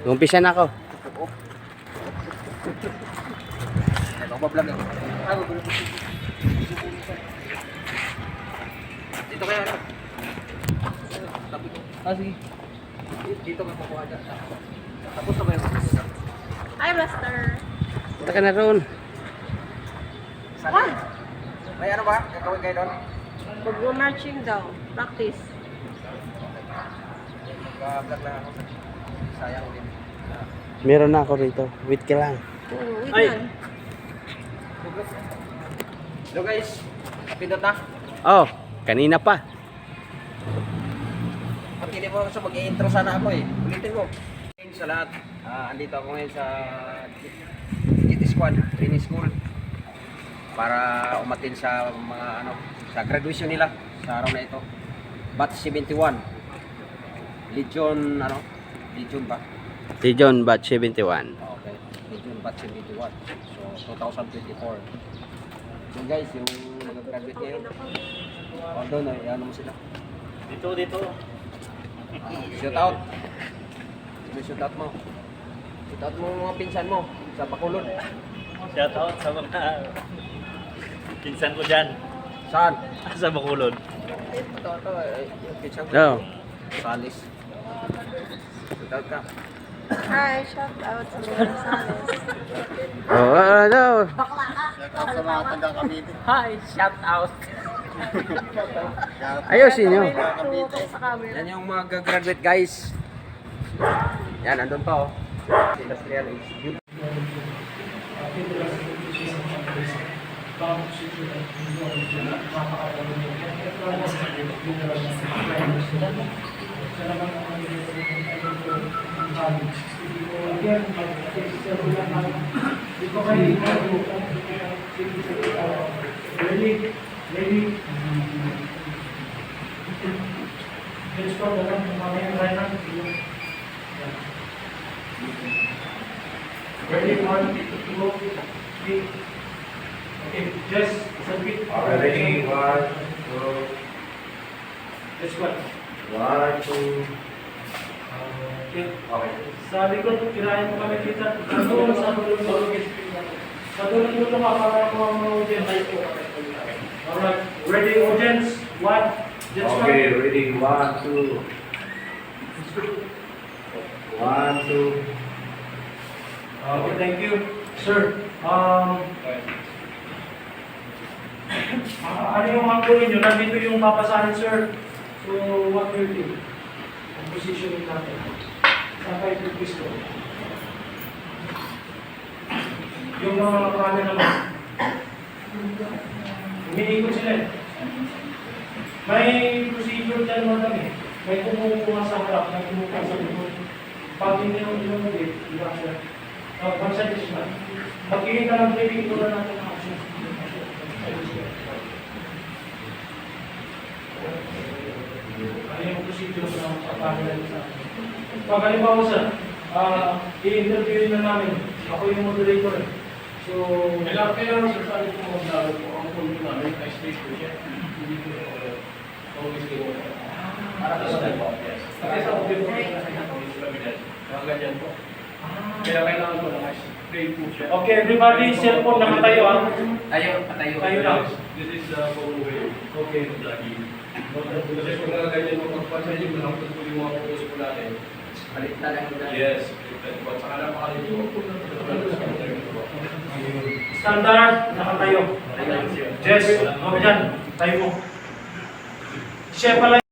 Umpisa na ako. Dito kaya ano? Sige. Dito may kukuha dyan. Tapos na ba yung Hi, Master. Punta ka na roon. What? May ano ba? Gagawin kayo doon? Mag-marching daw. Practice. Mag-vlog lang ako. Sayang din. Meron na ako rito. Wait ka lang. Wait Ay. lang. Hello guys. Pindot na. Oh, kanina pa. At hindi mo gusto mag-i-intro sana ako eh. Ulitin mo. Sa lahat. Andito ako ngayon sa GT Squad Training School para umatin sa mga ano, sa graduation nila sa araw na ito. Batch 71. Legion ano? Legion ba? Legion Batch 71. Okay. Legion Batch 71. So 2024. So guys, yung mag-graduate ngayon. O doon, ano mo sila? Dito. Shout out. Sino shout out mo? Shout out mo mga pinsan mo sa Bacolod. Shout out sa mga pinsan ko dyan. Saan? Sa Bacolod. Ito, yung pinsan ko. Oh. Salis. Shout out ka. Hi, shout out sa mga Rosales. Oh, ano? Hi, shout out. Ayusin nyo. May nagtutok sa camera. Yan yung mga graduate guys. Yan, andun pa oh. Industrial Institute. Ready, 1, 2, 3. Okay, just submit. Ready, 1, 2. Just one. 1, 2. Okay. Sa likod, kirahin mo kami kita. Sa dulo dito ka para ko ang audience. Alright, ready audience? 1. Just one. Okay, ready, 1, 2. 1, 2. Okay, thank you. Sir, ano yung hangguin nyo? Nandito yung papasahin, sir. So, what will you do? Ang positioning natin. Saan kayo pipis ko? Yung mga nakarami naman. Umiikot sila eh. May procedure dyan madam eh. May kumukuha sa harap, may kumukuha sa likod. Pag hindi yung ilumugit, iba siya. Mag-suggestion. Mag-iing ka ng training, ito na natin ang action. Ano yung procedure ng pagkakaroon sa akin? Pag halimbawa sir, i-interview na namin. Ako yung moderator. So, Kailangan kayo sa sali po mag-laro po. Ang puno namin ay stage po siya. Hindi po always kayo. Para sa sali po. Yes. Kasi sa audio po, mga ganyan po. Kaya kailangan po na spray po siya. okay, everybody, cellphone nakatayo ah. Patayo. Tayo lang. This is the phone way. Okay. Lagi. Kasi kung mga ganyan mo, pagpansin nyo, lang po yung mga photos po natin. Palit na lang yung Yes. At saka napakalimutan po. Standard, nakatayo. Jess, huwag dyan. Tayo mo. Siya pala